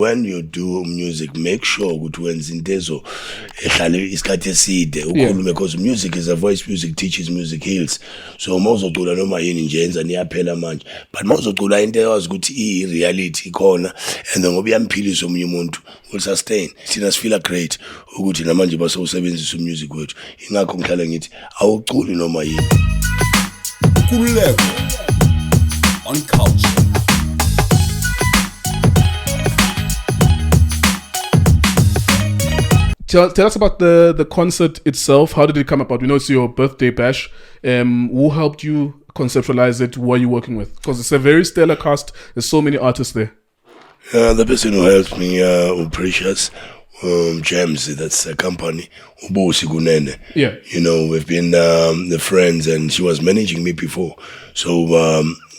When you do music, make sure ukuthi wenza into ezo ehlale isikhathi eside ukhulume, because music is a voice, music teaches, music heals. So mawuzocula noma yini nje yenza niyaphela manje, but mawuzocula into eyazi ukuthi i-reality ikhona and ngoba iyamphilisa omunye umuntu will sustain. Thina sifeel great ukuthi namanje basawusebenzisa music wethu, ingakho ngihlala ngithi awuculi noma yini. Nkululeko on Cultr. Tell us about the concert itself. How did it come about? We know it's your birthday bash. Who helped you conceptualize it? Who are you working with? Because it's a very stellar cast. There's so many artists there. The person who helped me, Precious Gems, that's a company. Yeah. You know, we've been the friends, and she was managing me before. So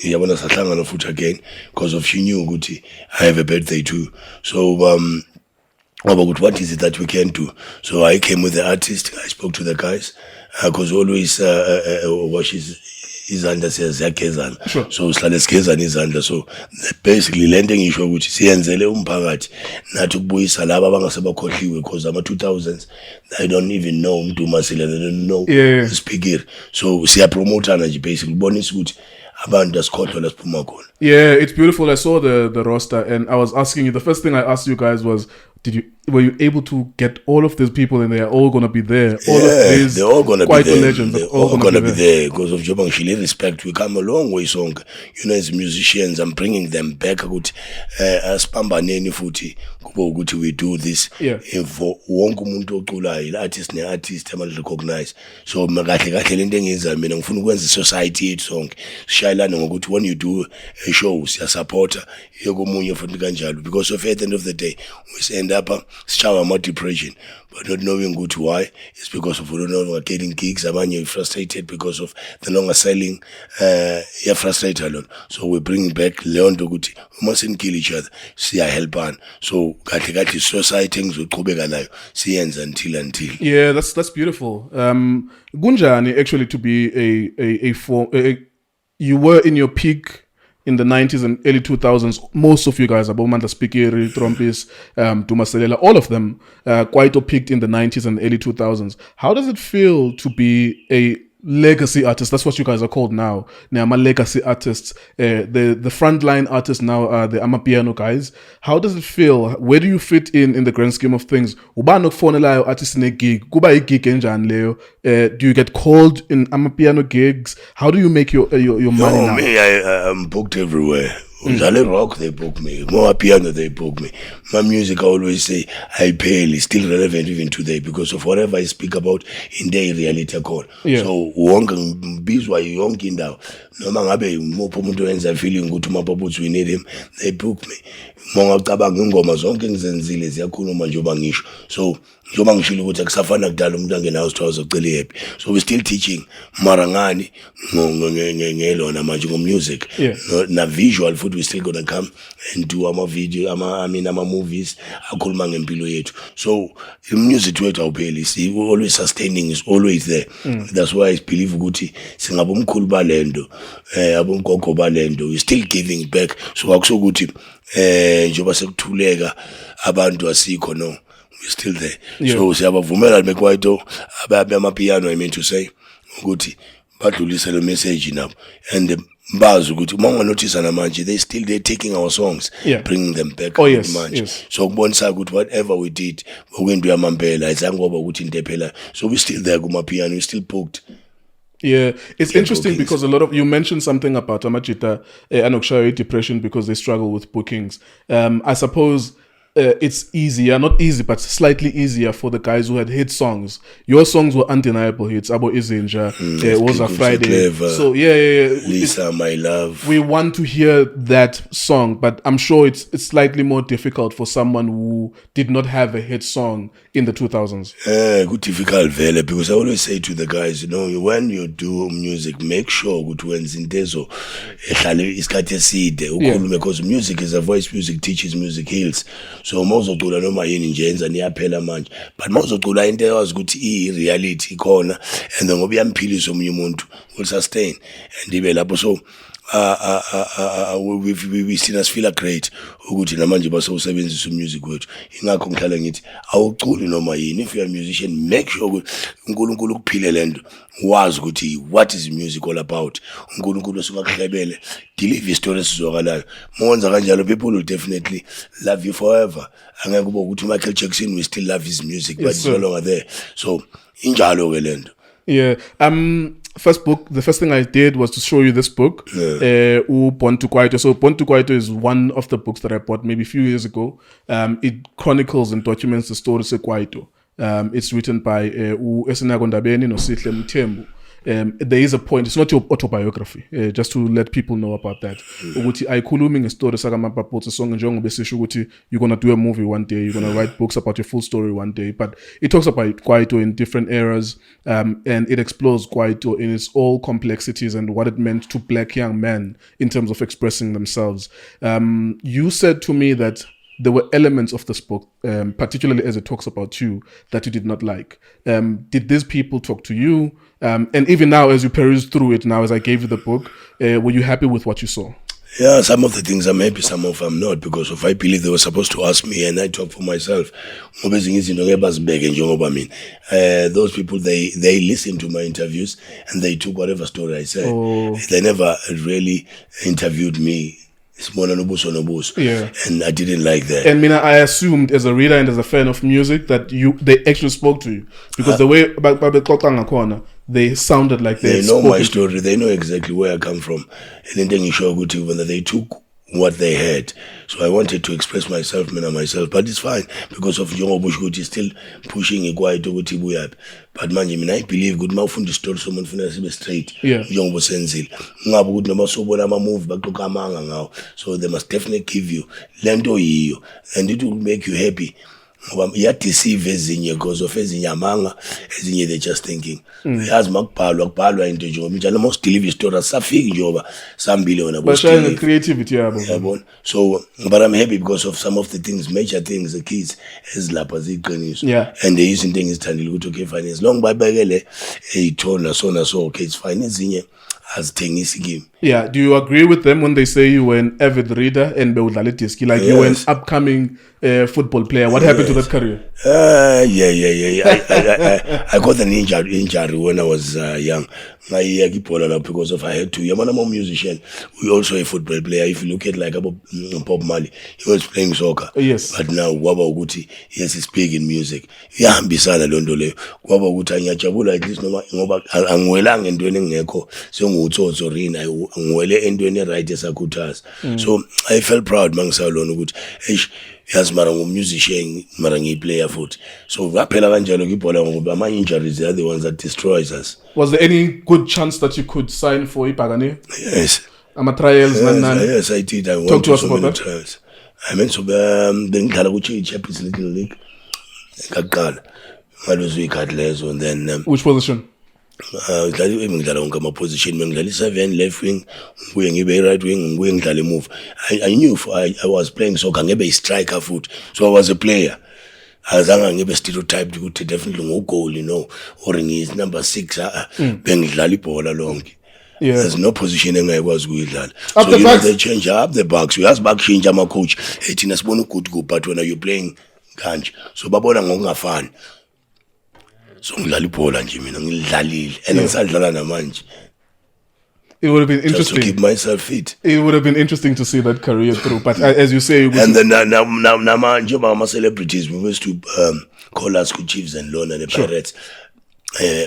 yabona sahlangana futhi again because of she knew ukuthi I have a birthday too. So what is it that we can do? So I came with the artist. I spoke to the guys because always washes izandla siyaziyagezana. Sure. So sihlale sigezana izandla. So basically lento engisho ukuthi siyenzele umphakathi nathi ukubuyisa laba abangasebakhohliwe, because ama-2000s I don't even know Mdumasile, they don't know speaker. So siyapromotana nje basically bonisa ukuthi abantu asikhohlwa la siphuma khona. Yeah, it's beautiful. I saw the roster and I was asking you, the first thing I asked you guys was, were you able to get all of these people and they are all going to be there? All of these they're all going to be there. Legends, they're all going to be there because of Jobang Shili respect. We come a long way song. You know, as musicians, I'm bringing them back. As Pambaneni Futi, we do this. Yeah. For wonke umuntu oculayo, artist ne artist am recognize. So makahle kahle lento engenza mina ngifuna ukwenza society song. Shayilana ngokuthi when you do a show, siya supporter yokomunye futhi kanjalo, because of at the end of the day we end up shower more depression, but not knowing good why. It's because of we don't know getting gigs. You're frustrated because of the longer selling. You're frustrated alone. So we bring back Leon Doguti. We mustn't kill each other. See, I help on. So gati society things will see until. Yeah, that's beautiful. Gunjani actually to be you were in your peak in the 90s and early 2000s. Most of you guys, Abomanda Spikiri, Trompis, Dumaselela, all of them, Kwaito peaked in the 90s and early 2000s. How does it feel to be a legacy artist? That's what you guys are called now. Now, I'm a legacy artists. The frontline artists now are the Amapiano guys. How does it feel? Where do you fit in the grand scheme of things? Uba nokufonela artist in a gig. Kuba a gig enjan leo. Do you get called in Amapiano gigs? How do you make your money now? Me, I'm booked everywhere. Zale rock, they book me. More piano, they book me. My music, I always say, I pay, is still relevant even today because of whatever I speak about in their reality call. Yeah. So, wonga bizwa yonke indawo. Noma ngabe mupho umuntu wenza feeling ukuthi Mapaputsi we need him, they book me. Mongacabanga ingoma zonke ngizenzile ziyakhuluma njengoba ngisho. So, njengoba ngishilo ukuthi akusafana kudala umuntu angenawo sithiwa uzocela happy. So we still teaching marangani ngelona manje ngomusic. Na visual food we still gonna come and do ama video ama movies akhuluma ngempilo yethu. So the music wethu awupheli, see always sustaining is always there. That's why I believe ukuthi singabomkhulu balendo abomgogo balendo we still giving back. So akusokuthi njengoba sekuthuleka abantu asikho no, we're still there. So siyabavumela beKwaito amapiano, I mean to say ukuthi badlulise le message now and bazi ukuthi uma notice namanje they're taking our songs, bringing them back. Yes. So kubonisa ukuthi whatever we did okwento yamampela ayizange ngoba ukuthi into ephela. So we still there kumapiano, we still booked. Yeah, it's interesting because a lot of you mentioned something about Amachita and Okshayo depression because they struggle with bookings. I suppose it's easier, not easy, but slightly easier for the guys who had hit songs. Your songs were undeniable hits. Abo Izinja, Was a Friday. So Lisa, my love. We want to hear that song, but I'm sure it's slightly more difficult for someone who did not have a hit song in the 2000s. Good difficult vele, because I always say to the guys, you know, when you do music, make sure ukuthi wenza into ezo ehlale isikhathi eside ukhulume, because music is a voice, music teaches, music heals. So mawuzocula noma yini nje yenza niyaphela manje, but mawuzocula into eyazi ukuthi i-reality ikhona and ngoba iyamphilisa omunye umuntu will sustain and ibe lapho. So we seen us feel great ukuthi namanje basawusebenzisa umusic wethu ingakho ngihlala ngithi awuculi noma yini. If you are a musician, make sure ukuthi uNkulunkulu ukuphile lento wazi ukuthi what is music all about. uNkulunkulu usukakuhlebele deliver stories sizwakalayo. Monza kanjalo, people will definitely love you forever. Angeke kube ukuthi Michael Jackson we still love his music, but it's no longer there. So injalo ke lento. Yeah. First book, the first thing I did was to show you this book, Born to Kwaito. So Born to Kwaito is one of the books that I bought maybe a few years ago. It chronicles and documents the stories of Kwaito. It's written by Esenago Ndabeni Nosihle Mthembu. There is a point, it's not your autobiography, just to let people know about that. Ukuthi ayikhulumi ngestory saka Mapaputsi song njengoba besisho ukuthi you're going to do a movie one day, you're going to write books about your full story one day, but it talks about Kwaito in different eras, and it explores Kwaito in its all complexities and what it meant to black young men in terms of expressing themselves. You said to me that there were elements of this book, particularly as it talks about you, that you did not like. Did these people talk to you? And even now, as you peruse through it now, as I gave you the book, were you happy with what you saw? Yeah, some of the things I'm happy, some of them I'm not, because if I believe they were supposed to ask me and I talk for myself. Those people, they listen to my interviews and they took whatever story I said. They never really interviewed me. Yeah. And I didn't like that. And Mina, I assumed as a reader and as a fan of music that they actually spoke to you, because the way they sounded like they know my story. They know exactly where I come from, and then you show good when they took what they had. So I wanted to express myself, but it's fine because of Jongo Bushgut is still pushing a Kwaito Gutibu. But man, I believe good mouth from the story someone from straight. Yeah. Jongo Senzil. Ngabu no so when I'm move back to Kamanga now. So they must definitely give you Lendo you, and it will make you happy. You deceive ezinye because of ezinye amanga ezinye they're just thinking yazi makubhalwa into nje njalo most deliver stories safiki njoba sambile wona but showing the creativity yabo. So but I'm happy because of some of the things, major things, the kids ezilapha ziqiniso. Yeah. And they using things thandile ukuthi okay fine as long bayibekele eyithona so okay it's fine ezinye azithengisi kimi. Yeah, do you agree with them when they say you were an avid reader and bewudlala diski, like you were an upcoming football player? What happened to that career? I got an injury when I was young. Because of I had to. I'm a musician. We also a football player. If you look at like Bob Marley, he was playing soccer. Yes. But now Waba Uguti, yes, he's big in music. Yeah, Bisana Londole. Waba Uguta Nyachabula at least no Angwelang and doing Neko. So Muto Zorina, Ngwele and doing writers akutas. So I felt proud, Mangsalon Gut. Yes, Marango musician, Marangi player foot. So my injuries, they are the ones that destroys us. Was there any good chance that you could sign for Ipagani? Yes. Trials, yes, I did. I Talk went to us so about many that. trials. I meant to the Nkalaguchi Champions League. I was weak at less, and then Which position? My position, 7 left wing, right wing, move. I knew I was playing soccer, I a striker foot, so I was a player. I was stereotyped to definitely no goal, or in his number 6, along. Yeah. There's no positioning I was with that. Up So the backs. they change up the backs. We ask back change my coach. Hey, Tina Spono could go, but when are you playing kanj? So Babona ngonga fan. So ngidlala ibhola nje mina ngidlalile and ngisadlala namanje. It would have been Just to interesting. keep myself fit. It would have been interesting to see that career through. But as you say, And then namanje my celebrities we used to call us Chiefs and Lona and the Pirates.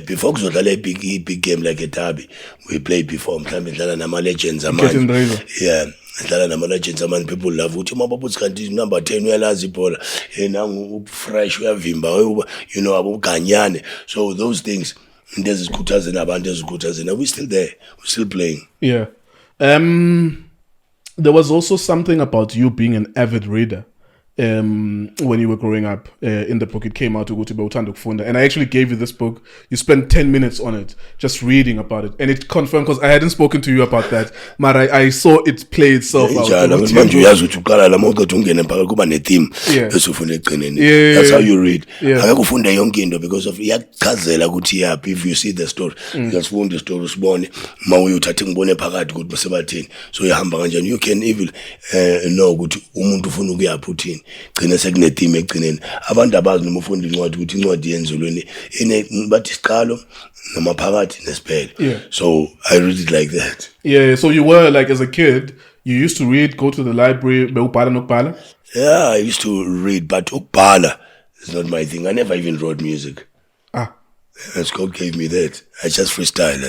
Before kuzodlala a big game like a derby, we played before. Mhlambe dlala nama legends Getting amanje. Razor. Yeah, dlala nama legends amanje. People love uthi Mapaputsi kanti number 10 uyalazi ibhola. Nangu fresh uyavimba abuganyane. So those things there's scooters and abantu scooters and we're still there. We're still playing. Yeah. There was also something about you being an avid reader when you were growing up. In the book, it came out ukuthi bewuthanda ukufunda, and I actually gave you this book. You spent 10 minutes on it, just reading about it, and it confirmed, because I hadn't spoken to you about that, but I saw it play itself out. Manje uyazi ukuthi uqala la mawuqeda ungene phakathi kuba ne-theme esufuna ekugcineni. That's how you read. Angeke ufunde yonke into because of iyachazela ukuthi yaphi. If you see the story, uyasifunda story usibone, ma uyuthatha ngibone phakathi ukuthi basebathini, so uyahamba kanjani. You can even know ukuthi umuntu ufuna ukuyaphi uthini, gcina sekune-theme ekugcineni. Abantu abazi noma ufunda incwadi ukuthi incwadi yenzulweni bathi isiqalo noma phakathi nesiphelo. So I read it like that. So you were like, as a kid, you used to read, go to the library, bewubhala nokubhala? Yeah, I used to read, but ukubhala is not my thing. I never even wrote music. And Scott gave me that. I just freestyle.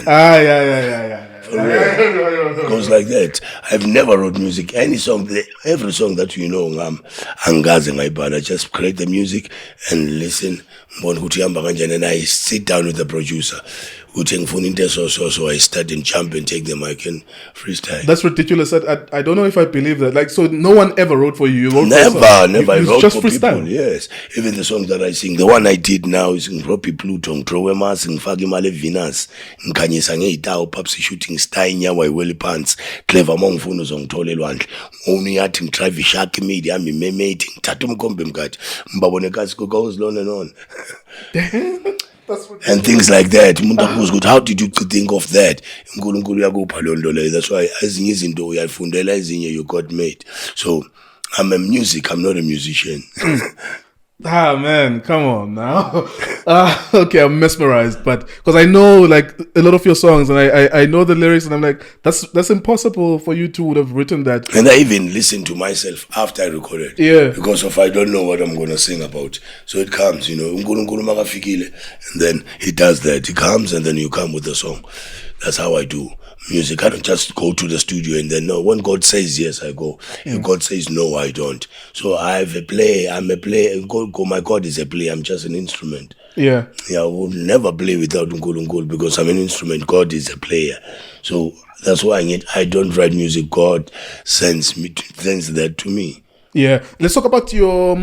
For real. It goes like that. I've never wrote music. Any song, every song that you know, I just create the music and listen. And I sit down with the producer. So I start and jump and take the mic and freestyle. That's ridiculous. I don't know if I believe that. Like, so no one ever wrote for you. You wrote never. I wrote just for freestyle. People. Yes, even the songs that I sing, the one I did now is Ropi Pluto, Trowemas, Ngifaki Male Venus, Nkanyisa ngeitawo, Papsi shooting star nyawa iweli pants, clever mongfuno zongithole lwandle. Only yathi ngitrive shark media ami memate ngithatha umkhombe mkhathi. Mbabone kasi goes on and on. And things like that. How did you think of that? That's why ezinye izinto uyafundela, ezinye you got made. So I'm a music, I'm not a musician. Man, come on now. Okay, I'm mesmerized, but because I know like a lot of your songs, and I know the lyrics, and I'm like, that's impossible for you to would have written that. And I even listen to myself after I recorded. Because of I don't know what I'm gonna sing about. So it comes, and then he does that. He comes and then you come with the song. That's how I do music. I don't just go to the studio and then no. When God says yes, I go. If God says no, I don't. So I'm a player. My God is a player. I'm just an instrument. I will never play without Nkululeko because I'm an instrument. God is a player. So that's why I don't write music. God sends that to me. Let's talk about your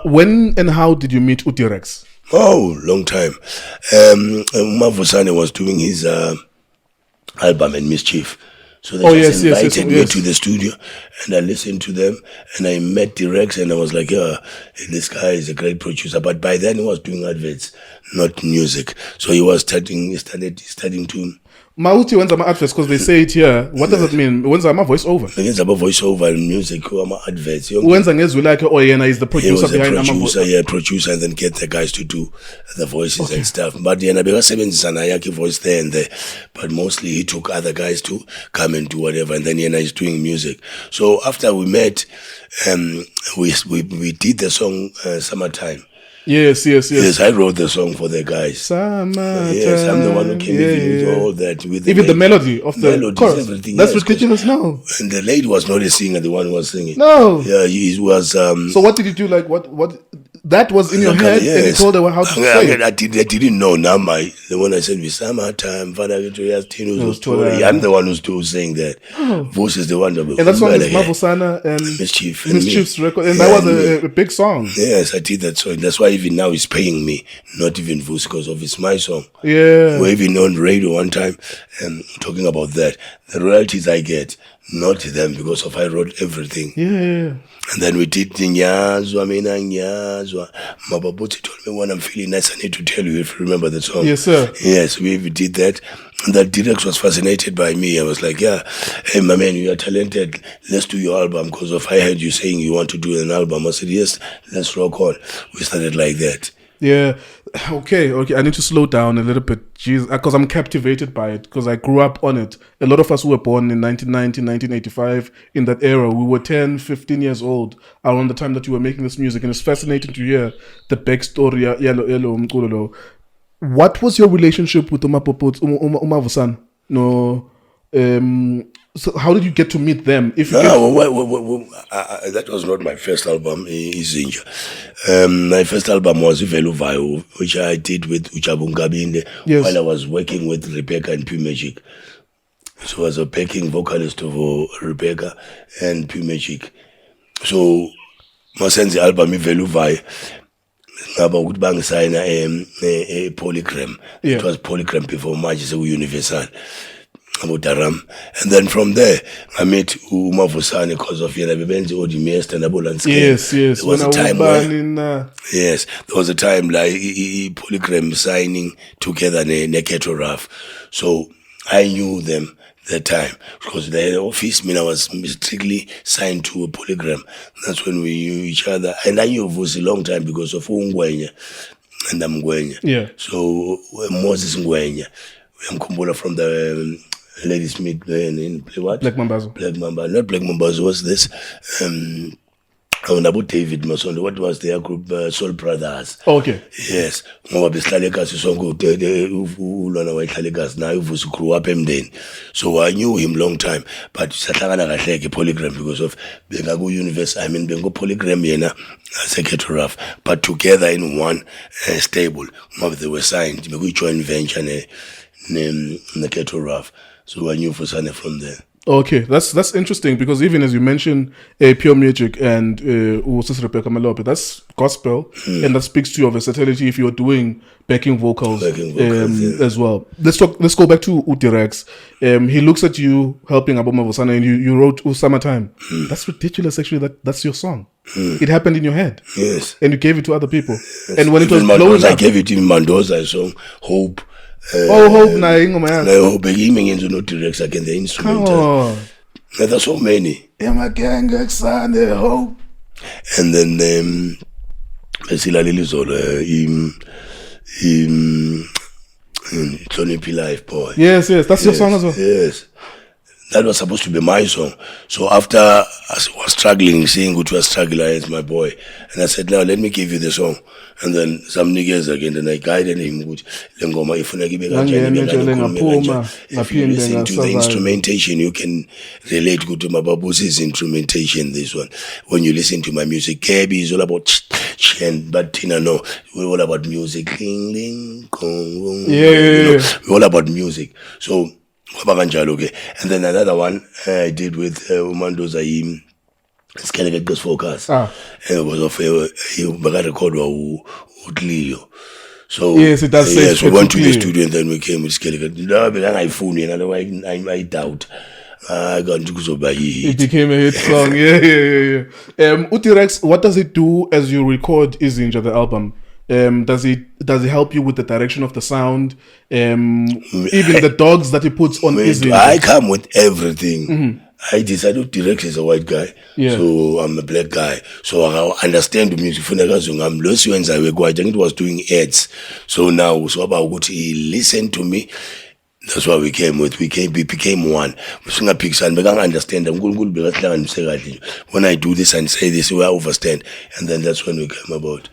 when and how did you meet Utirex? Oh, long time. Mavusane was doing his album and Mischief. So they invited me to the studio and I listened to them and I met T-Rex and I was like, this guy is a great producer. But by then he was doing adverts, not music. So he was studying to Mauti when's my adverts, because they say it here. What does it mean? When's my voice over? When's my voice over and music adverts? When's like is the producer behind the producer and then get the guys to do the voices and stuff. But because Yaki voice there and there. But mostly he took other guys to come and do whatever, and then Yena is doing music. So after we met, we did the song Summertime. Yes, I wrote the song for the guys. Summertime. Yes, I'm the one who came in with all that. With even the melody of the chorus. Everything. ridiculous now. And the lady was not a singer, the one who was singing. No. Yeah, he was. So what did you do? Like what? That was in your head, and you told her how to say it. I didn't know. Now the one I said was Summertime. I'm the one who's saying that. Voice is the one that. And that song is Mavusana and Mischief's record, and that was a big song. Yes, I did that song. That's why even now he's paying me, not even Voice, because of it's my song. We're even on radio one time talking about that. The royalties I get, not them, because of I wrote everything. And then we did the Nyazwa. Mapaputsi told me when I'm feeling nice, I need to tell you if you remember the song. Yes, sir. Yes, we did that. And that T-Rex was fascinated by me. I was like, hey, my man, you are talented. Let's do your album. Because if I heard you saying you want to do an album, I said, yes, let's rock on. We started like that. Okay. I need to slow down a little bit, because I'm captivated by it, because I grew up on it. A lot of us who were born in 1990, 1985, in that era, we were 10, 15 years old around the time that you were making this music, and it's fascinating to hear the backstory. Yellow. What was your relationship with Mapaputsi, Umavusan? No. So how did you get to meet them? That was not my first album, Izinja. My first album was Iveluvayo, which I did with Uchabungabinde while I was working with Rebecca and Pure Magic. So I was a backing vocalist for Rebecca and Pure Magic. So masenze i-album ivele uvayo ngaba ukuthi bangisayina Polygram. Yeah. It was Polygram before manje seku-Universal Daram. And then from there I met Umavusane because of yena bebenza i-Odimester nabo landscape. Yes. There was a time where yes, there was a time like Polygram signing together ne-Cultr Rough. So I knew them that time because the office, I was strictly signed to a Polygram. That's when we knew each other. And I knew Vusi a long time because of Ngwenya and Ngwenya. Yeah. So Moses Ngwenya, Mkumbula from the Ladies Meet in play what? Black Mambazo. Black Mamba. Not Black Mambazo, what's this? About David Masondo, what was their group? Soul Brothers. Okay. Yes. Ngoba besihlale sonke ulwana wayehlale naye uvusa grew up emndeni. So I knew him long time, but sahlangana kahle ke Polygram because of benga ku universe. I mean bengo Polygram yena se-Cultr Rough, but together in one stable. Ngoba they were signed beku joint venture ne Cultr Rough. So I knew Fusane from there. Okay, that's interesting because even as you mentioned Pure Music and Sis Rebecca Malope, that's gospel and that speaks to your versatility if you're doing backing vocals, yeah. as well. Let's go back to Utirex. He looks at you helping Aboma Vosana and you wrote Summertime. That's ridiculous actually that's your song. It happened in your head. Yes. And you gave it to other people. Yes. And when even it was blowing I up, gave it to Mandoza song Hope. Hope na ingoma yakho. No, Hope ngenzo no T-Rex again the instrumental. There's so many. My gang Sunday Hope. And then esilaleli Zola Tony P Life boy. Yes, that's your song as well. Yes. That was supposed to be my song. So after I was struggling, seeing who was struggling as my boy, and I said, now let me give you the song. And then some niggas again, and I guided him. If you listen to the instrumentation, you can relate to Mapaputsi's instrumentation, this one. When you listen to my music, Kebi is all about but Tina, no, we're all about music. Yeah. We're all about music. So, and then another one I did with Mandoza, it's kind of get focus. And it was of a record Utlio. So yes, it does. Yes, we went to the studio and then we came with Skeleton. I phone and otherwise I doubt. I got to go by it became a hit song. Yeah. Utirex, what does it do as you record Izinja, the album? Does it help you with the direction of the sound? Even the dogs that he puts on Izinja? I come with everything. I decided T-Rex is a white guy, so I'm a black guy. So I understand the music. I'm lost when I was doing ads. So now, so about he listened to me. That's why we became one. We understand. When I do this and say this, we understand. And then that's when we came about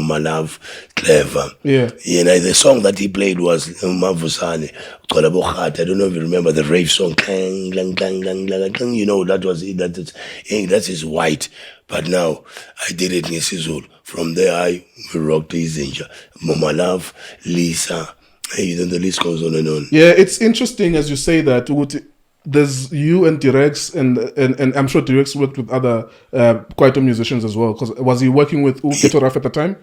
My Love, Clever. Yeah. The song that he played was Mavusane. I don't know if you remember the rave song. You know, that is white. But now I did it in Sizul. From there we rocked Izinja. My Love, Lisa. Then the list goes on and on. Yeah, it's interesting as you say that. There's you and T-Rex, and I'm sure T-Rex worked with other Kwaito musicians as well. Because was he working with Cultr Rough at the time?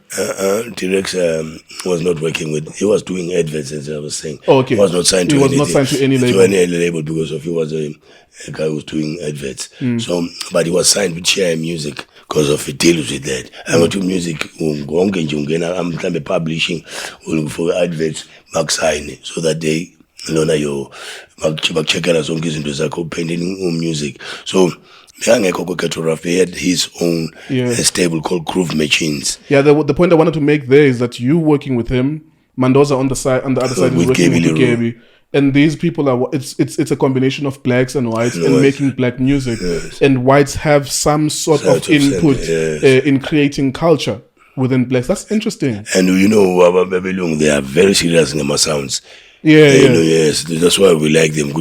T-Rex was not working with. He was doing adverts, as I was saying. Oh, okay. He was not signed to. He was not signed to any label. To any label because of he was a guy who was doing adverts. So, but he was signed with Share Music because of it deals with that. I went to music. I'm publishing for adverts. So that they check sonke izinto zakho painting music. So Cultr Rough, he had his own stable called Groove Machines. Yeah, the point I wanted to make there is that you working with him, Mandoza on the other side with working with Kebi. And these people are it's a combination of blacks and whites and making black music. Yes. And whites have some sort of input in creating culture within blacks. That's interesting. And you know, they are very serious in my sounds. Yeah. Yes, that's why we like them.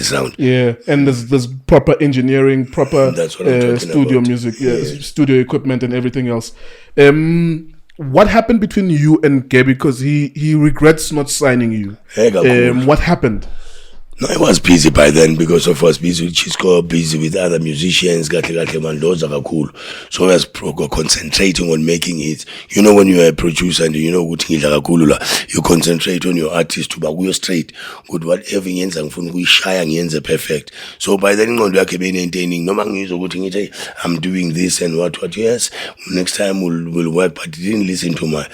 Sound. Yeah, and there's proper engineering, proper that's what I'm studio about. Music, studio equipment and everything else. What happened between you and Gaby? Because he regrets not signing you. Cool. What happened? No, I was busy by then because I was busy with Chisco, busy with other musicians, kahle Mandoza kakhulu. So I was concentrating on making hits. You know, when you're a producer and you know ukuthi ngidla kakhulu la, you concentrate on your artist to bakuyo straight. Good whatever ngiyenza ngifuna ukuyishaya ngiyenze perfect. So by then ingqondo yakhe be-entertaining. Noma ngizwa ukuthi ngithi I'm doing this and what. Yes, next time we'll work, but he didn't listen to my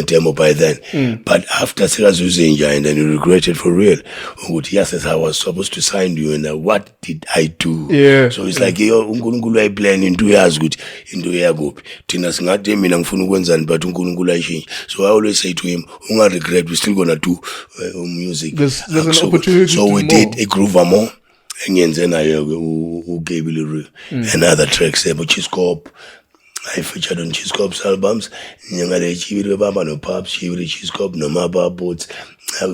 demo by then. But after Sekazuzenja, and then he regretted for real. Yes, as I was supposed to sign you, and what did I do? Yeah. So it's like yo uNkulunkulu ayiplan in 2 years ukuthi into yakuphi. Thina singathi mina ngifuna ukwenzani but uNkulunkulu ayishintshe. So I always say to him, unga regret, we're still gonna do music. There's an opportunity. So to we more. did a groove more. Engenze nayo uGabile and other tracks there, but Chiscop. I featured on Chiscop's albums. Nyangale Chibiri Baba no Pops, Chibiri Chiscop, no Mapaputsi.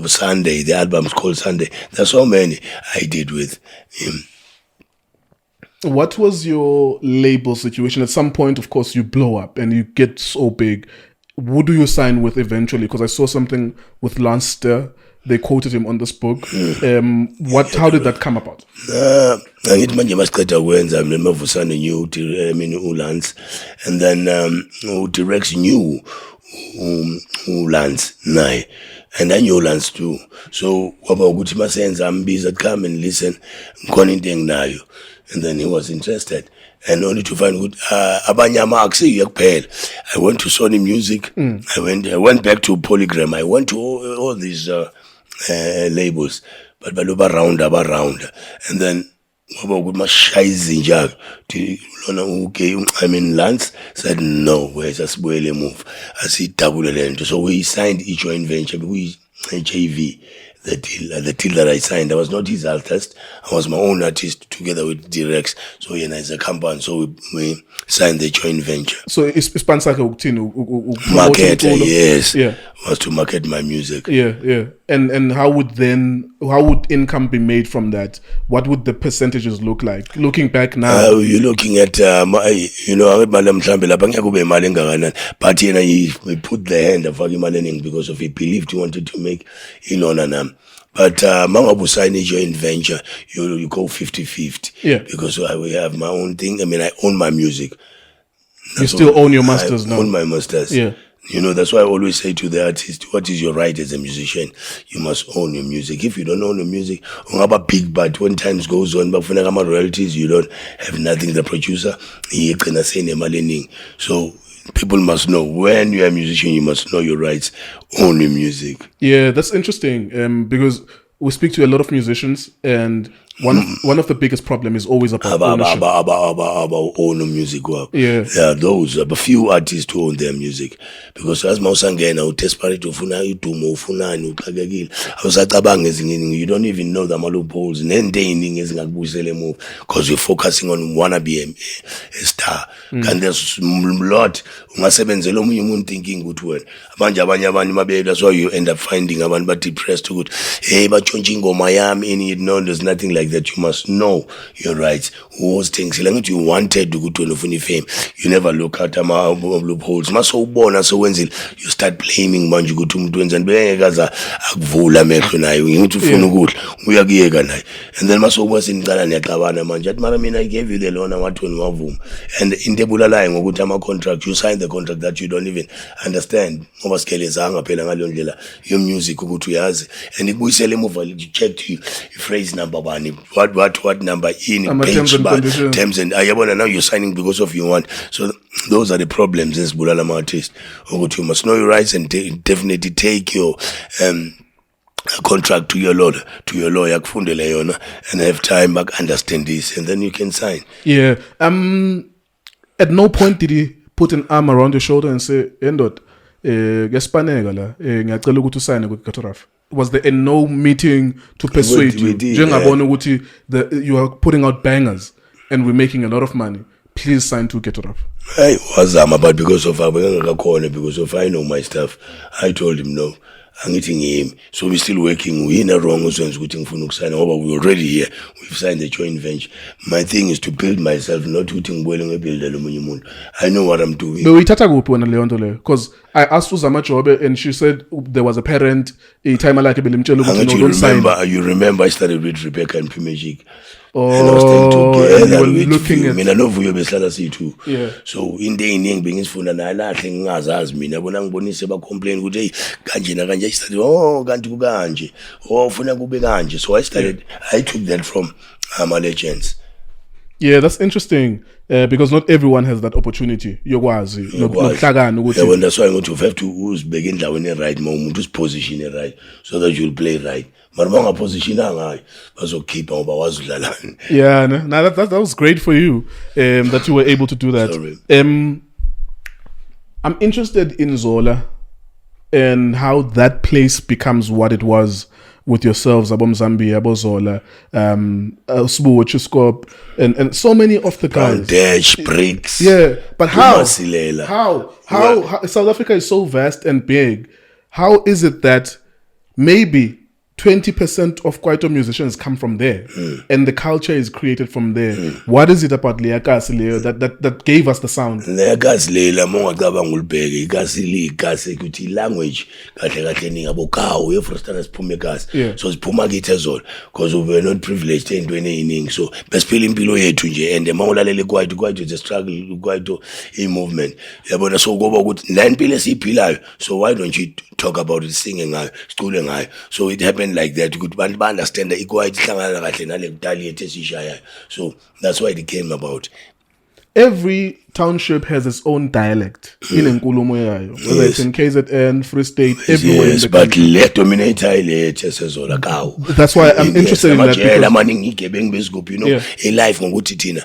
Sunday, the album's called Sunday. There's so many I did with him. What was your label situation? At some point, of course, you blow up and you get so big. Who do you sign with eventually? Because I saw something with Lance. They quoted him on this book. How did that come about? Ngithi manje masiqeda kwenza mina mavusane new uLance, and then uDirex knew uLance naye, and I knew Lance too. So kwaba ukuthi masenza ambiza come and listen ngkhona into enginayo, and then he was interested. And only to find good abanye amakusiyo kuphela. I went to Sony Music. I went back to Polygram. I went to all these labels, but baloba round, and then Lance said no, where's a spoiler move? I see double lento. So we signed each joint venture. We HAV. The deal that I signed, I was not his artist. I was my own artist together with Direx. So it's a company. So we signed the joint venture. So it's sponsor marketer, yes. Yeah. Was to market my music. Yeah. And how would income be made from that? What would the percentages look like? Looking back now. You're looking at but he put the hand of because of he believed he wanted to make But Mangabu sign a joint venture, you go 50-50. Yeah. Because we have my own thing. I mean, I own my music. You still own your masters now? I own my masters. Yeah. You know, that's why I always say to the artist, what is your right as a musician? You must own your music. If you don't own your music, you have a big but when times goes on, but for royalties, you don't have nothing. The producer, he can say so people must know when you're a musician, you must know your rights, own your music. Yeah, that's interesting because we speak to a lot of musicians, and one of the biggest problems is always about ownership. About own music. Well, yeah, there are those, a few artists who own their music, because as Mausangena, desperate to funa you do more funani ukagagil. You don't even know the loopholes. Nendaining is not move because you're focusing on wanna be a star. And there's a lot. Thinking good word. That's why you end up finding but depressed good. Hey, but Miami, no, there's nothing like that. You must know your rights. Who's things you wanted to go to fame. You never look at loopholes. So when you start blaming man, you go to Mutwens and Begaza Akvula Mekunai, we need to feel good. We are Giganai. And then Maso was in Galania Kavana Manjat Maramina, I gave you the loan I want to know. And in the Bula line, contract, you sign the contract that you don't even understand. Your music go to yours. And if we sell him over, you check to phrase number one. What number in page terms and now you're signing because of you want. So those are the problems as Bulalam artist. You must know your rights and definitely take your contract to your lawyer, and have time back understand this, and then you can sign. Yeah. At no point did he put an arm around your shoulder and say, Endot, was there no meeting to persuade you? You are putting out bangers and we're making a lot of money. Please sign to Cultr. I was but because of I know my stuff, I told him no. angithi ngimi. So we still working. We in a wrong usenze ukuthi ngifuna ukusayina ngoba we already here. We've signed the joint venture. My thing is to build myself, not ukuthi ngibuyele ngebuild lo munye umuntu. I know what I'm doing. Bewuyithatha kuphi wena leyo nto leyo? Because I asked Uzama Jobe and she said there was a parent time lakhe belimtshela ukuthi no, don't sign. You remember I started with Rebecca and P-Magic. Oh, and I was staying together with looking at mina novuyo behlala siyi-2. Yeah. So into eyiningi bengisifunda naye lahle ngingazazi mina bona ngibonise bacomplain ukuthi hey kanje nakanje I started kanti kukanje ufuna kube kanje. So I took that from my legends. Yeah, that's interesting because not everyone has that opportunity. Yokwazi nokuhlakana ukuthi yeah, that's why you have to uzibeke endaweni right ma umuntu usiposition right so that you'll play right. Mara bangaposition ngayo bazokhipha ngoba wazi udlalana. Yeah, no, that was great for you that you were able to do that. Sorry. I'm interested in Zola and how that place becomes what it was with yourselves, Abom Zambi, Abo Zola, Sbu Chiskop, and so many of the guys. Dash, Bricks. Yeah, but how Well, South Africa is so vast and big. How is it that maybe 20% of Kwaito musicians come from there, and the culture is created from there? What is it about Leakasi Leo that gave us the sound? Leakasi Leo, mongacabanga ulibheke ikasi ukuthi language kahle kahle ningabo kawo yefrustana siphume ikasi. So siphuma kithi ezona because we were not privileged entweni eyiningi. So besiphila impilo yethu nje and mawulalela Kwaito is a struggle, Kwaito movement. Yabona so kuba ukuthi la impilo esiyiphilayo. So why don't you talk about it, singing ngayo, sicule ngayo? So it happened like that ukuthi bantu ba understand iKwaito ihlangana kahle nale kudali yethu esishayayo. So that's why it came about. Every township has its own dialect in Nkulumo yayo, whether it's in KZN, Free State, everywhere in the but country. le dominator ile Zola kawo. That's why I'm interested in that because amaningi igebengu besiguphi, you know, in life ngokuthi thina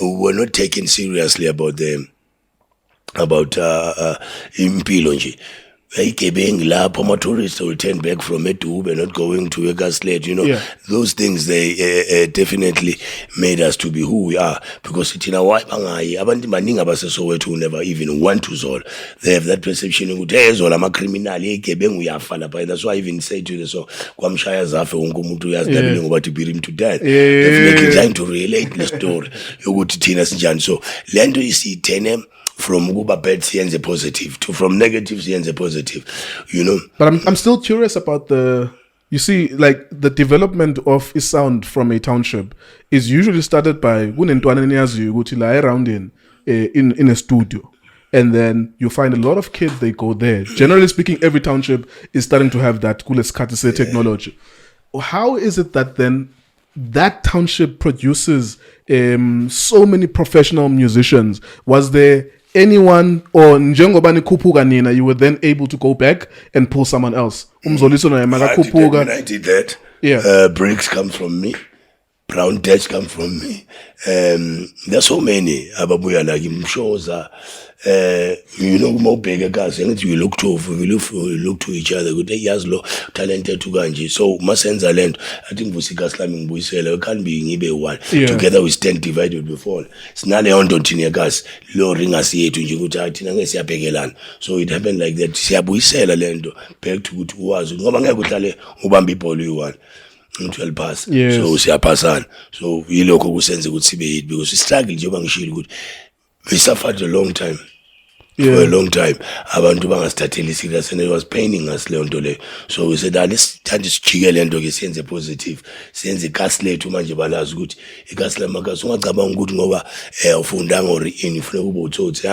we were not taken seriously about them, about impilo nje. Igebengu lapho ama tourists will turn back from Edube, not going to lled, you know. Those things they definitely made us to be who we are, because thina why bangayi abantu baningi abasesowethu who never even went to Zola. They have that perception ukuthi hey Zola ama criminal igebengu uyafa lapha. That's why I even say to them, so kwamshaya zafe wonke umuntu uyazidabile ngoba to beat him to death. Definitely trying to relate the story yokuthi thina sinjani. So lento isithene from kuba bad siyenze positive to from negative siyenze positive, you know. But I'm still curious about you see, like the development of a sound from a township is usually started by kunentwana niyaziyo ukuthi la around in a studio, and then you find a lot of kids, they go there. Generally speaking, every township is starting to have that kule technology. How is it that then that township produces so many professional musicians? Was there anyone or njengoba nikhuphuka nina you were then able to go back and pull someone else? Umzoliso naye makakhuphuka. I did that. Bricks come from me. Brown Dash come from me. There's so many ababuya like Mshoza. You know, more bigger guys, and we look to each other. Good day, Yazlo, talented to Ganji. So, Masenza land, I think Busika slamming Buisela can't be in one. Together we stand divided before. Snally on Dontinia gas, low ring us here to Juguta, Tinangasia Pegelan. So it happened like that. Siabuisela land, peg to good was, Gomanga Gutale, Ubambi Polu one. To help us. So siyapasan. So iloko kusenze ukuthi sibe it because we struggled njengoba ngishilo ukuthi we suffered a long time. For a long time. Abantu bangasithatheli serious and it was paining us leyo nto leyo. So we said let's sijike le nto ke siyenze positive. Siyenze ikasi lethu manje balazi ukuthi ikasi lamakasi ungacabanga ukuthi ngoba ufundanga or ini ufuna kube utsotsi.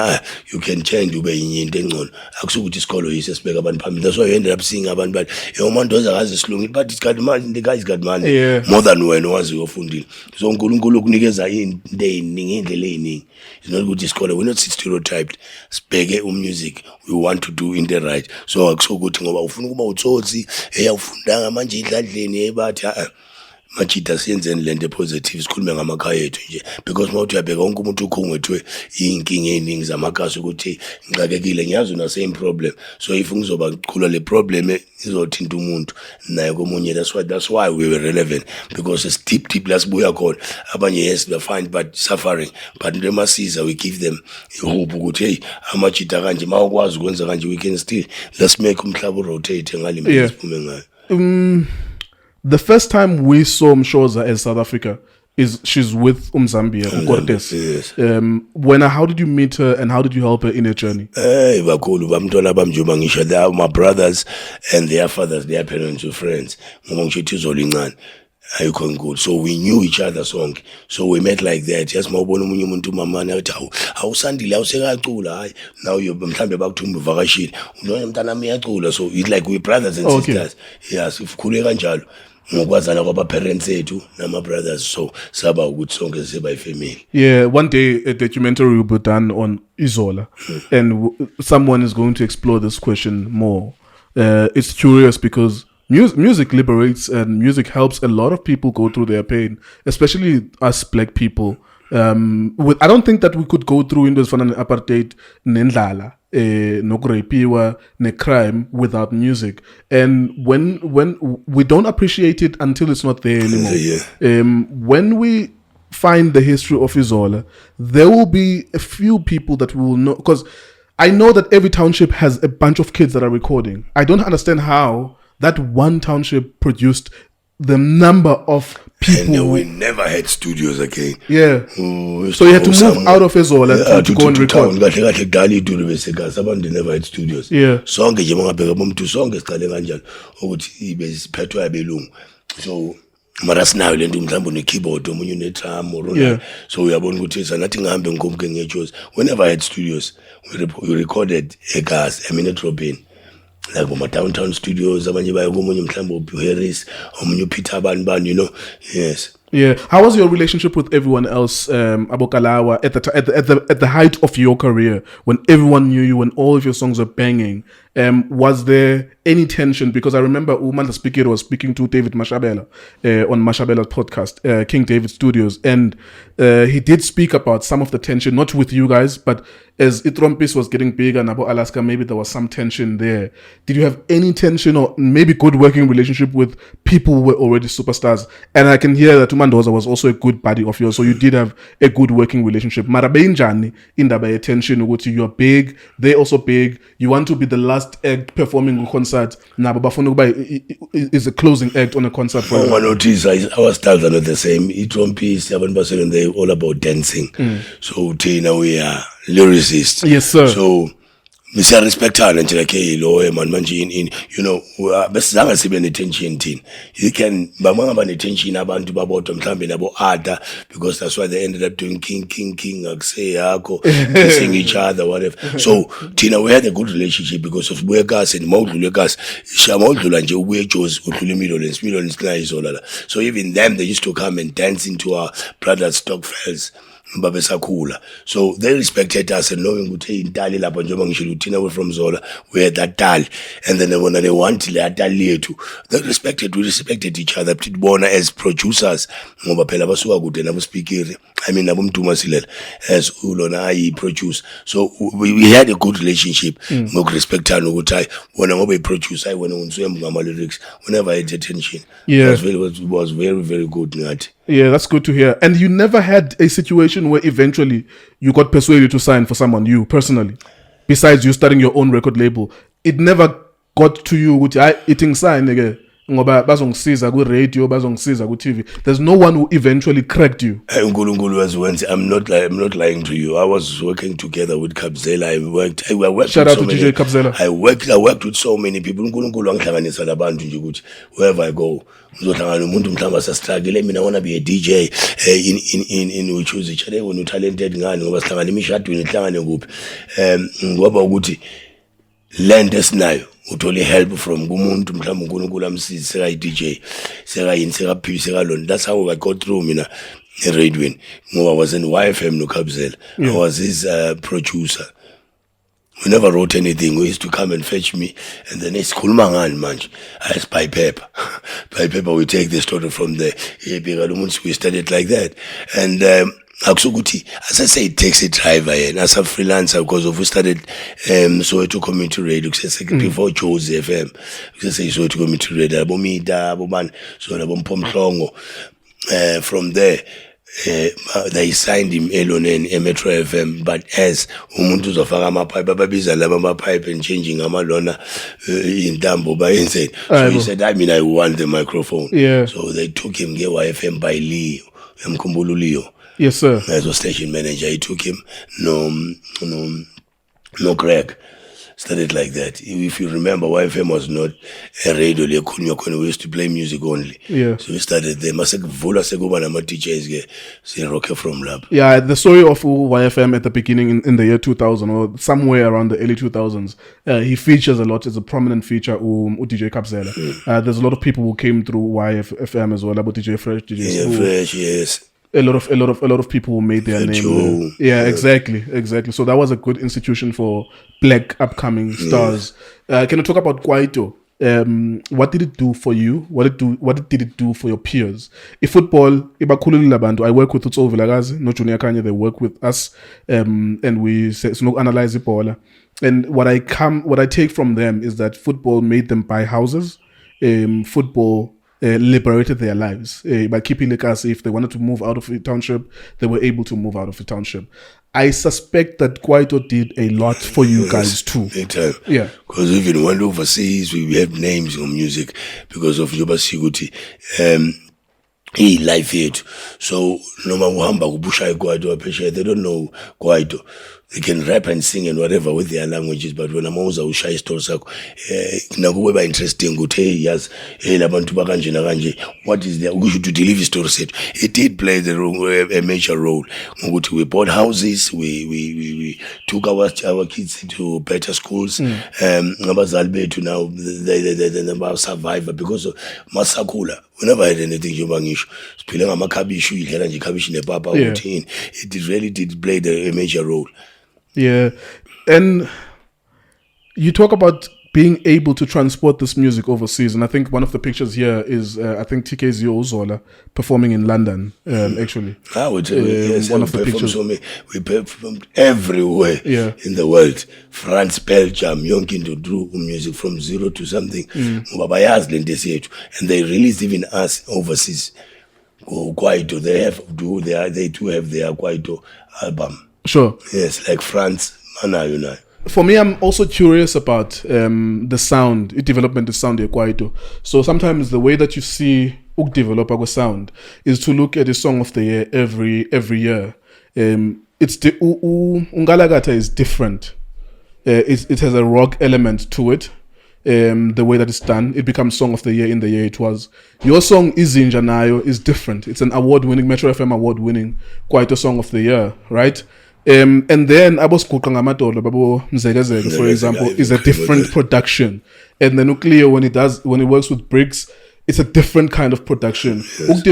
You can change ube yinye into engcono. Akusukuthi isikolo yise sibeka abantu phambili. That's why you ended up seeing abantu bathi Mandoza akazi isilungu, but it's got money, the guy's got money more than wena wazi ufundile. So uNkulunkulu ukunikeza into eyiningi indlela eyiningi. It's not good isikolo, we're not stereotyped. Music we want to do in the right. So akusokuthi ngoba ufuna kuba utsotsi ufundanga manje idladleni ebathi machita siyenzeni lento positive sikhulume ngamakhaya ethu nje because mawuthi uyabheka wonke umuntu ukhungethwe inkinga eziningi zamakasi ukuthi ngixakekile ngiyazi una same problem so if ngizoba ngiqhula le problem izothinta umuntu naye komunye that's why we were relevant because it's deep la sibuya khona abanye yes they find but suffering but ngemasiza we give them hope ukuthi hey amachita kanje mawukwazi ukwenza kanje we can still let's make umhlaba rotate ngalimi siphume ngayo. The first time we saw Mshoza as South Africa is she's with Zambia, Cortes. Yes. How did you meet her and how did you help her in her journey? Bakhulu bamntwana bamjuba ngisho they are my brothers and their fathers, their parents were friends. Ngoba ngisho ithi Zola incane ayikho nkulu so we knew each other sonke so we met like that just mawubona umunye umuntu mamani athi awusandile awusekacula hayi now you mhlambe bakuthumba uvakashile unona mntana uyacula so it's like we brothers and sisters yes sikhule kanjalo ngokwazana kwaba parents ethu nama brothers so saba ukuthi sonke siba ifamily. Yeah, one day a documentary will be done on Zola and someone is going to explore this question more. It's curious because music liberates and music helps a lot of people go through their pain, especially us black people. I don't think that we could go through into an apartheid nendlala nokurepiwa ne crime without music, and when we don't appreciate it until it's not there anymore. When we find the history of Zola, there will be a few people that we will know, because I know that every township has a bunch of kids that are recording. I don't understand how that one township produced the number of people. And we never had studios again. Yeah. So you had to move out of Zola to go and record. They never had studios. Yeah. Sonke nje mangabheka bomntu sonke siqale kanjalo ukuthi ibe siphethwe abelungu. So mara sinayo lento mhlawumbe ne keyboard omunye une drum or so uyabona ukuthi sanathi ngihambe ngomke ngejozi. Whenever I had studios we recorded egas eminetropin. Like my downtown studios, abanye baye komunye mhlawumbe Harris, omunye Peter bani, you know. Yes. Yeah. How was your relationship with everyone else, Abokalawa, at the height of your career, when everyone knew you, when all of your songs were banging? Was there any tension? Because I remember the speaker was speaking to David Mashabela on Mashabela's podcast, King David Studios, and he did speak about some of the tension, not with you guys, but as Itrompis was getting bigger and Abo Alaska, maybe there was some tension there. Did you have any tension or maybe good working relationship with people who were already superstars? And I can hear that Mandoza was also a good buddy of yours, so you did have a good working relationship. Marabenjani in the tension, you're big, they're also big, you want to be the last act performing a concert. Is a closing act on a concert for you. Notice our styles are not the same. Itrompis, and they're all about dancing. So Tina, we are lyricists. Yes, sir. So Mr. Respectan and Chilake, Loe, man, in you know, best zanga sibe attention tin. You can bamanga ban attention about to bottom thumbing about Ada because that's why they ended up doing King, Akse, kissing each other, whatever. So Tina, we had a good relationship because of Buegas and Maudulegas, Shamaudu and Joes, Utulimido, and so even them, they used to come and dance into our brothers' stock fells. So they respected us and knowing we're from Zola, we had that tal, and then when they wanted we respected each other as producers. I mean, as Ulona I produce. So we had a good relationship. Respect when I produce, I lyrics, whenever I had attention. Yeah. It was very, very good. Yeah, that's good to hear. And you never had a situation where eventually you got persuaded to sign for someone, you personally, besides you starting your own record label. It never got to you with eating sign again. There's no one who eventually cracked you. I'm not lying to you. I was working together with Kabzela. I worked Shout out to DJ Kabzela. I worked with so many people. Wherever I go, I want to be a DJ in we choose each other when you talented land us now. Utoli help from gumuntu mhlawumbe uNkulunkulu amsize seka DJ seka yini seka P seka lona. That's how I got through mina eRadwin ngoba I was in YFM no Kabzela. I was his producer. We never wrote anything. We used to come and fetch me, and then it's Kulmangan manje. As by paper. By paper, we take the story from there. We studied like that. And akusukuthi, as I say, taxi driver as a freelancer, because we started Soweto Community Radio before Chose FM. We say Soweto Community Radio, Bomida, Boman, so Bompomhlongo. From there, they signed him alone in Metro FM, but as umuntu uzofaka amapipe ababiza laba amapipe and changing amalona in Dambo by inside. So he said, I want the microphone. Yeah. So they took him get YFM by Leo, Leo. Yes, sir. As a station manager, he took him no crack. Started like that. If you remember, YFM was not a radio. We used to play music only. Yeah. So we started there. My teachers say rock from lab. Yeah, the story of YFM at the beginning in the year 2000 or somewhere around the early 2000s, he features a lot. It's a prominent feature. DJ Kapzela. There's a lot of people who came through YFM as well. About DJ Fresh, DJ Fresh, yes. A lot of people who made their name. Yeah, exactly. So that was a good institution for black upcoming stars. Can you talk about Kwaito? What did it do for you? What did it do for your peers? If football, I work with Utso Vilagazi, no Junior Kanye, they work with us, and we analyze the ball. And what I take from them is that football made them buy houses. Football liberated their lives by keeping the cars. If they wanted to move out of the township, they were able to move out of the township. I suspect that Kwaito did a lot for you guys too. Big time. Yeah. Because even went overseas, we have names in music because of Yoba Siguti. Life yet. So no matter how Kwaito, they don't know Kwaito. They can rap and sing and whatever with their languages, but when I'm also shy stories, nakuweba interesting. Good, hey, yes, hey, labantu bakanje na kanje. What is there? We should deliver story set. It did play a major role. We bought houses. We took our kids to better schools. Abazali bethu now they survivor because of Masakula. We never had anything Jobangisho. Spilling a makabishu, you can kabish in the papa routine. It really did play a major role. Yeah. And you talk about being able to transport this music overseas, and I think one of the pictures here is I think TK's Zola performing in London. Actually, I would tell you, yes, one of the pictures. We performed everywhere in the world. France, Belgium, Yonkin to do music from zero to something. And they released even us overseas. Kwaito, they do have their Kwaito album. Sure. Yes, like France, Mana. For me, I'm also curious about the sound, the development of sound of Kwaito. So sometimes the way that you see develop a sound is to look at a song of the year every year. It's the Ungalagata is different. It has a rock element to it. The way that it's done, it becomes song of the year in the year it was. Your song Izinja Nayo is different. It's an award-winning Metro FM award-winning Kwaito song of the year, right? And then Abos Kukangamatolo, Babo Mzegazeg, for example, is a different production. And the Nuclear, when it works with Briggs, it's a different kind of production. Yes.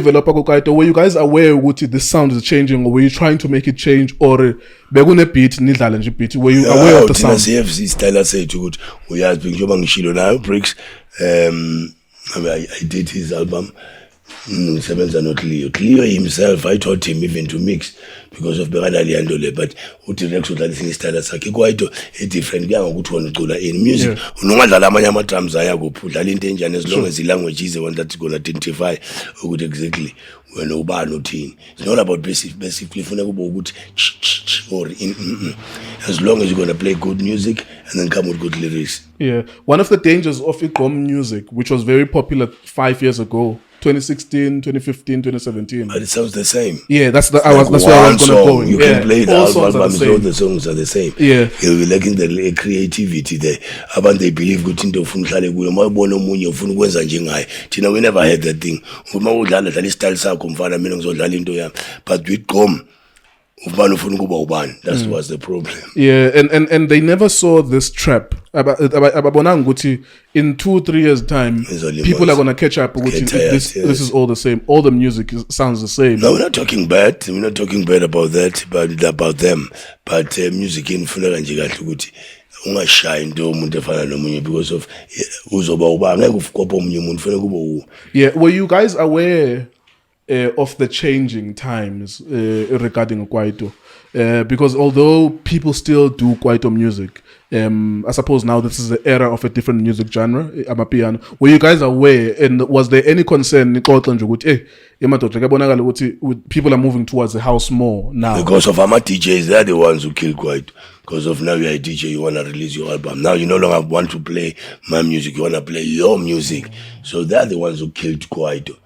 Were you guys aware what the sound is changing, or were you trying to make it change, or were you aware of the sound? CFC style I say to we have been Joban now Briggs. I did his album. Sebenza not Cleo himself, I taught him even to mix because of Beradali and Dole, but Utirex would like to style as a Kwaito, a different guy who would go in music. No matter how drums I go put in danger, and as long as the language is the one that's going to identify good exactly when no bar no teen. It's not about basically or as long as you're going to play good music and then come with good lyrics. Yeah, one of the dangers of Ikom music, which was very popular 5 years ago, 2016, 2015, 2017. But it sounds the same. Yeah, that's where I was going to go. You can play the album, all the songs are the same. Yeah. You'll be lacking the creativity there. About they believe good into Funchale, we never had that thing. But with Gom, That was the problem. Yeah, and they never saw this trap. Ababonanga ukuthi in 2-3 years time, people are gonna catch up. Ukuthi this is all the same. All the music sounds the same. No, we're not talking bad. We're not talking bad about that, but about them. But music in funeka nje kahle ukuthi ungashayi into umuntu efana nomunye because of uzoba uba ngeke ufukopa omunye umuntu funeka kube u. Yeah, were you guys aware of the changing times regarding Kwaito? Because although people still do Kwaito music, I suppose now this is the era of a different music genre, amapiano. Were you guys aware, and was there any concern people are moving towards the house more now? Because of our DJs, they're the ones who kill Kwaito. Because of now you're a DJ, you want to release your album. Now you no longer want to play my music, you want to play your music. So they're the ones who killed Kwaito.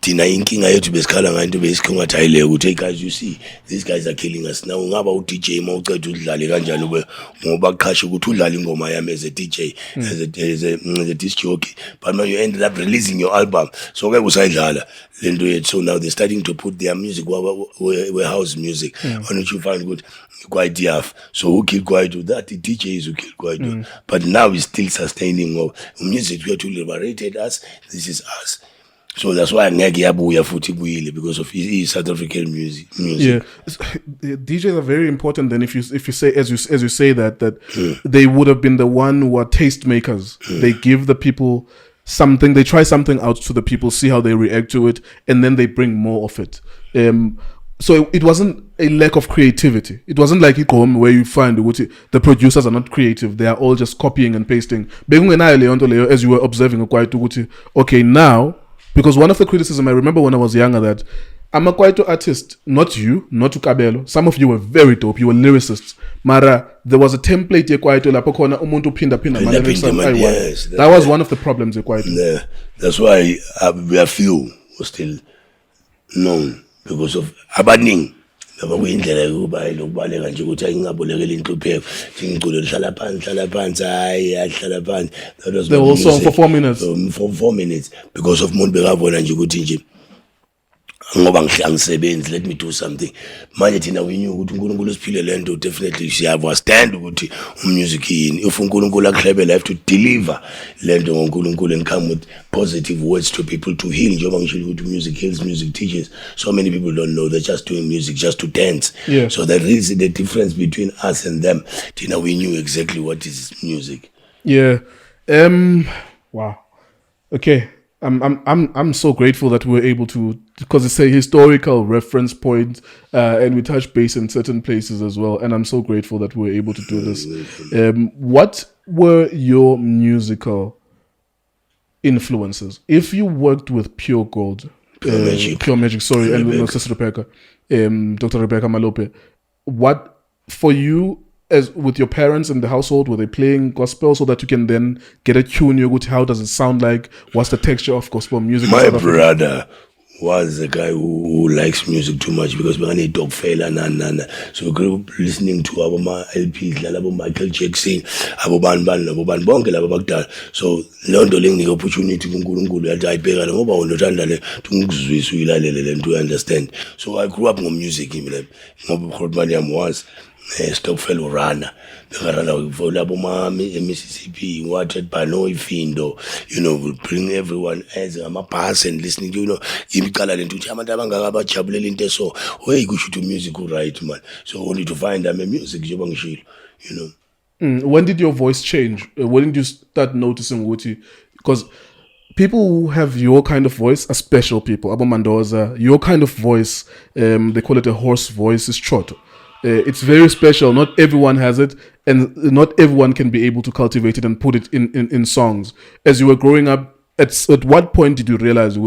Tina inkinga yethu besikhala ngayo into besikhungathayile ukuthi guys, you see these guys are killing us now. Ngaba uDJ mawuceda udlale kanjani ngoba qhashe ukuthi udlale ingoma yami as a DJ, as a disc jockey, but now you ended up releasing your album, so ngeke usayidlala lento yethu. So now they're starting to put their music where house music on which you find good quite diaf. So who killed Kwaito? That the DJs who killed Kwaito. But now we're still sustaining music. We have to liberated us. This is us. So that's why ngeke yabuya futhi buyile because of South African music. Yeah, DJs are very important. Then if you say as you say that they would have been the one who are tastemakers. They give the people something. They try something out to the people, see how they react to it, and then they bring more of it. So it wasn't a lack of creativity. It wasn't like Ikom where you find the producers are not creative. They are all just copying and pasting. As you were observing, okay, now. Because one of the criticism I remember when I was younger that I'm a Kwaito artist, not you, not Ukabelo. Some of you were very dope. You were lyricists. Mara, there was a template Kwaito lapho khona umuntu pinda. Yes, that was one of the problems Kwaito. Yeah, that's why we are few who still known because of abaning. The whole song for 4 minutes. For 4 minutes because of Mondbegavon and Jugutinji. Let me do something. Manyatina we knew Unkulunkulu's Pilelendo definitely she have a stand with music in. If Unkulunkula Klebe have to deliver Lendo Unkulunkul and come with positive words to people to heal. Jobang music heals, music teaches. So many people don't know they're just doing music just to dance. Yeah. So that is the difference between us and them. Tina, we knew exactly what is music. Yeah. Wow. Okay. I'm so grateful that we're able to, because it's a historical reference point, and we touch base in certain places as well. And I'm so grateful that we're able to do this. What were your musical influences? If you worked with Pure Gold, Pure Magic, sorry, and Sister Rebecca, Dr. Rebecca Malope, what for you? As with your parents in the household, were they playing gospel so that you can then get a tune? How does it sound like? What's the texture of gospel music? My brother was a guy who likes music too much because we need dog fella so we grew up listening to our LPs, like Michael Jackson, Ban Bonke, Abakdal. So London the opportunity to understand. So I grew up with music. Was Stockfellow runner. Mississippi, watered by no findo, will bring everyone as a pass and listening, give me color into Chamadabanga Chablin so where you go to music right, man. So only to find them a music, When did your voice change? When did you start noticing Wuti? Because people who have your kind of voice are special people. Abo Mandoza, your kind of voice, they call it a hoarse voice, is short. It's very special. Not everyone has it, and not everyone can be able to cultivate it and put it in songs. As you were growing up, at what point did you realize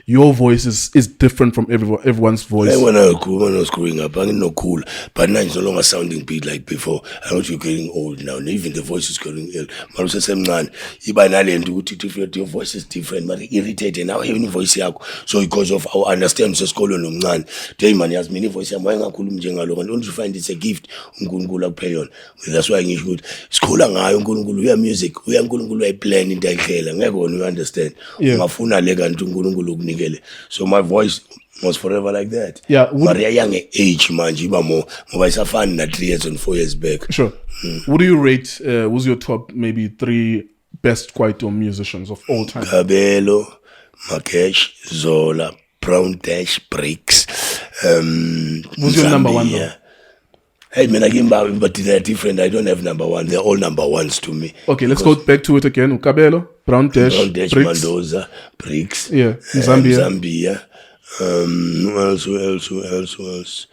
your voice is different from everyone's voice? When I was growing up, I didn't know cool, but now it's no longer sounding beat like before. I know you're getting old now. Even the voice is getting ill. But also same man, your voice is different, but irritated. Now even voice so because of our understand so school no man. Day man has many voice. I'm going to don't you find it's a gift? That's why I need good school we are music. We are playing in the you understand. Yeah. So my voice was forever like that. Yeah, But a young age, man, iba more isafani na 3 years and 4 years back. Sure. What do you rate? Who's your top maybe 3 best Kwaito musicians of all time? Kabelo, Makesh, Zola, Brown Dash, Bricks. Who's your number one though? Hey man, but they're different. I don't have number one. They're all number ones to me. Okay, let's go back to it again. Ukabelo, Brown Dash, Bricks. Mandoza, Bricks. Yeah, Zambia. Who else?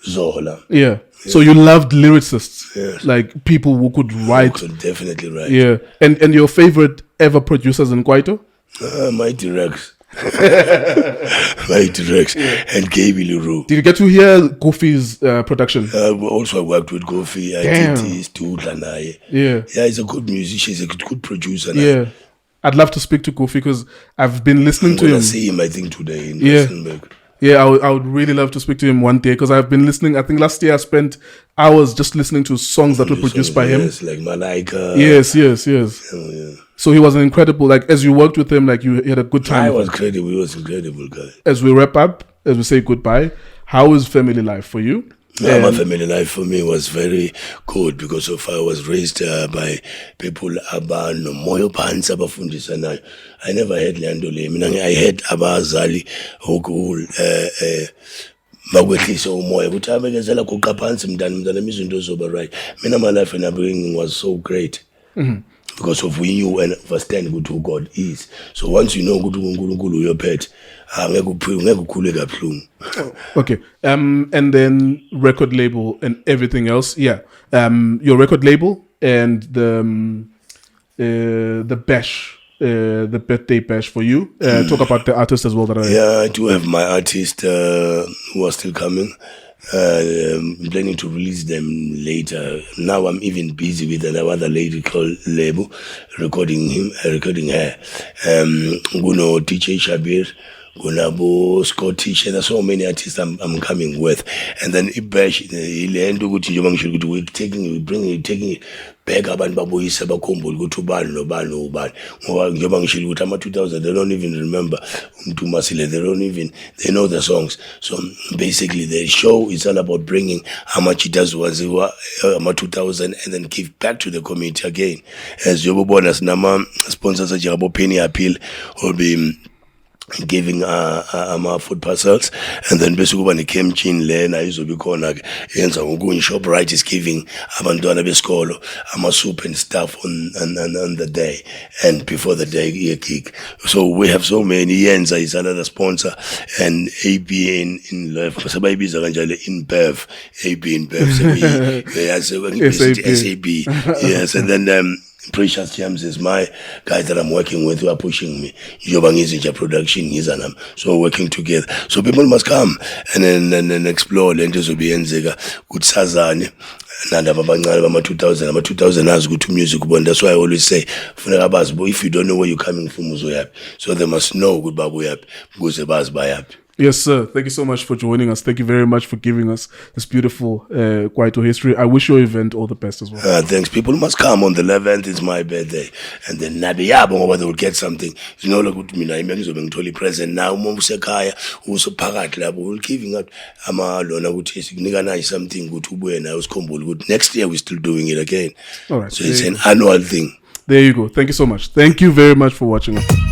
Zola. Yeah. So you loved lyricists, Yes. like people who could write. Could definitely write. Yeah, and your favorite ever producers in Kwaito? Mighty Rex. Mighty Rex and Gaby Leroux. Did you get to hear Kofi's production? Also, I worked with Kofi. I did his Tutla. Yeah. Yeah, he's a good musician. He's a good producer. Yeah. I'd love to speak to Kofi because I've been listening to him. I see him, I think, today in Yeah. Rustenburg. Yeah, I would really love to speak to him one day because I've been listening. I think last year I spent hours just listening to songs that were produced by him. Yes, like Malaika. Yes. Oh, yeah. So he was an incredible, like, as you worked with him, like, you had a good time. I was incredible. He was an incredible guy. As we wrap up, as we say goodbye, how is family life for you? Yeah, my family life for me was very good because of I was raised by people moyo phansi abafundisanayo. I never had lento le. Mina I had abazali bakwehlisa umoya ukuthi abekezela goqa phansi mntana izinto zoba right. Mina my life in Upbringing was so great. Because of when you understand who God is. So once you know ukuthi uNkulunkulu uyophethe, ngeke ukhule kabuhlungu. Okay. And then record label and everything else. Yeah. Your record label and the bash, the birthday bash for you. Talk about the artists as well that are. Yeah, I do have my artists who are still coming. I'm planning to release them later. Now I'm even busy with another lady called Label, recording her. Guno DJ Shabir, Gunabo Scottish, and there's so many artists I'm coming with. And then Ibash, we're taking it back abantu baboyisa bakhumbula ukuthi ubani nobani ubani ngoba njengoba ngishilo ukuthi ama-2000 they don't even remember umuntu Masile, they know the songs. So basically the show is all about bringing how much it does was ama-2000 and then give back to the community again. As yobona sinama sponsors njengabo Penny Appeal will be giving food parcels, and then bese kuba ne-campaign lena izobe khona ke yenza ngokunye. ShopRite is giving abantwana besikolo ama-soup and stuff on the day and before the day gig. So we have so many. Yenza is another sponsor, and AB in life sabayibiza kanjalo InBev, AB InBev, SAB. Yes, and then Precious Gems is my guy that I'm working with who are pushing me. Yobangizinja production, so we're working together. So people must come and then explore lento zobe yenzeka kuthi sazane nandaba abancane bama-2000 ama-2000 azi ukuthi music ubona. That's why I always say funeka bazi if you don't know where you're coming from uzoyaphi, so they must know ukuthi babuyaphi ukuze bazi bayaphi. Yes, sir. Thank you so much for joining us. Thank you very much for giving us this beautiful Kwaito history. I wish your event all the best as well. Thanks. People must come on the 11th. It's my birthday. And then Nabiyabo, they will get something. You know, like mina imengizobe ngitholi present now. Uma usekhaya usophakathi lapho we're giving out amalona ukuthi sikunika nayo something ukuthi ubuye nayo usikhumbule ukuthi next year we're still doing it again. All right. So it's an annual thing. There you go. Thank you so much. Thank you very much for watching us.